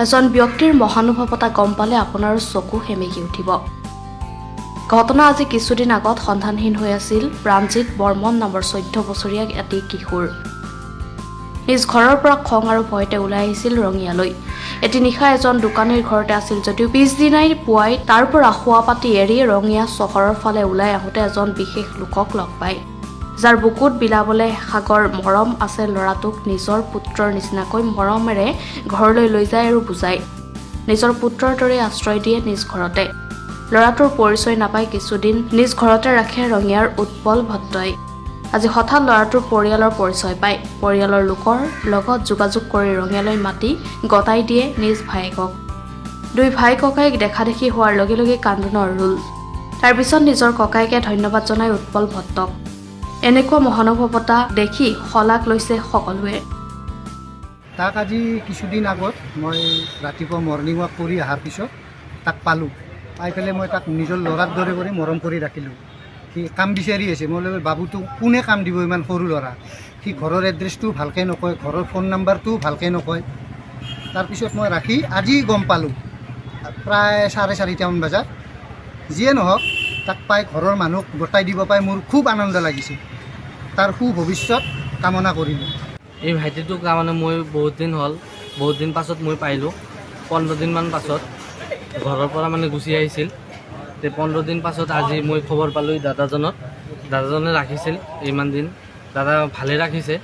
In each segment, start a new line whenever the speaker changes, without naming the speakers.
এজন ব্যক্তিৰ মহানুভৱতা গম পালে আপোনাৰ চকু সেমেকি উঠিব। ঘটনা আজি কিছুদিন আগত সন্ধানহীন হৈ আছিল প্ৰাণজিৎ বৰ্মন নামৰ 14 বছৰীয়া এটি কিশোৰ। নিজ ঘৰৰ পৰা খং আৰু ভয়তে ওলাই আহিছিল ৰঙিয়ালৈ। এটি নিশা এজন দোকানীৰ ঘৰতে আছিল যদিও পিছদিনাই পুৱাই তাৰ পৰা শোৱা পাতি এৰি ৰঙিয়া চহৰৰ ফালে ওলাই আহোঁতে এজন বিশেষ লোকক লগ পায়, যাৰ বুকুত বিলাবলৈ সাগৰ মৰম আছে। ল'ৰাটোক নিজৰ পুত্ৰৰ নিচিনাকৈ মৰমেৰে ঘৰলৈ লৈ যায় আৰু বুজায়। নিজৰ পুত্ৰৰ দৰে আশ্ৰয় দিয়ে নিজ ঘৰতে। ল'ৰাটোৰ পৰিচয় নাপাই কিছুদিন নিজ ঘৰতে ৰাখে ৰঙিয়াৰ উৎপল ভট্টই। আজি হঠাৎ ল'ৰাটোৰ পৰিয়ালৰ পৰিচয় পায়। পৰিয়ালৰ লোকৰ লগত যোগাযোগ কৰি ৰঙিয়ালৈ মাতি গতাই দিয়ে নিজ ভায়েকক। দুই ভাই ককাইক দেখা দেখি হোৱাৰ লগে লগে কান্দোনৰ ৰোল। তাৰপিছত নিজৰ ককাইকে ধন্যবাদ জনাই উৎপল ভট্টক। এনেকুৱা মহানুভৱতা দেখি শলাগ লৈছে সকলোৱে।
তাক আজি কিছুদিন আগত মই ৰাতিপুৱা মৰ্ণিং ৱাক কৰি অহাৰ পিছত তাক পালোঁ। পাই পেলাই মই তাক নিজৰ ল'ৰাৰ দৰে কৰি মৰম কৰি ৰাখিলোঁ। সি কাম বিচাৰি আছে। মই বোলো বাবুটো কোনে কাম দিব, ইমান সৰু ল'ৰা। সি ঘৰৰ এড্ৰেছটো ভালকৈ নকয়, ঘৰৰ ফোন নাম্বাৰটোও ভালকৈ নকয়। তাৰপিছত মই ৰাখি আজি গম পালোঁ প্ৰায় 4:30মান বজাত। যিয়ে নহওক তাক পাই ঘৰৰ মানুহক গতাই দিব পাই মোৰ খুব আনন্দ লাগিছে। তাৰ সুভৱিষ্যত কামনা কৰিলোঁ।
এই ভাইটিটোক তাৰমানে মই বহুত দিন পাছত মই পাইলোঁ। 15 দিনমান পাছত ঘৰৰ পৰা মানে গুচি আহিছিল। 15 দিন পাছত আজি মই খবৰ পালোঁ দাদাজনে ৰাখিছিল ইমান দিন। দাদা ভালে ৰাখিছে,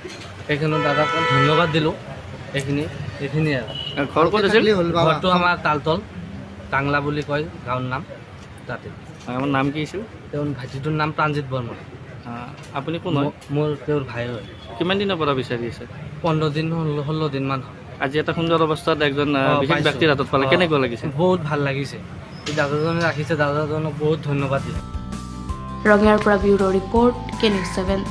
সেইকাৰণে দাদাক ধন্যবাদ দিলোঁ। এইখিনি আৰু
ঘৰ ক'ত আছিল?
ঘৰটো আমাৰ তালতল টাংলা বুলি কয় গাঁৱৰ নাম। তাতে
আমাৰ নাম কি আছিল?
তেওঁৰ ভাইটিটোৰ নাম প্ৰাণজিৎ বৰ্মন।
আপুনি কোন হয়?
মোৰ তেওঁৰ ভাই হয়।
কিমান দিনৰ পৰা বিচাৰি আছে?
15 দিন 16 দিনমান হ'ল।
আজি এটা সুন্দৰ অৱস্থাত একজন বিশেষ
পাইছোঁ।
ব্যক্তিৰ হাতত পালে, কেনেকুৱা লাগিছে?
বহুত ভাল লাগিছে। এই দাদাজনে ৰাখিছে, দাদাজনক বহুত ধন্যবাদ দিওঁ।
ৰঙিয়াৰ পৰা ব্যুৰো ৰিপৰ্ট, K News 7।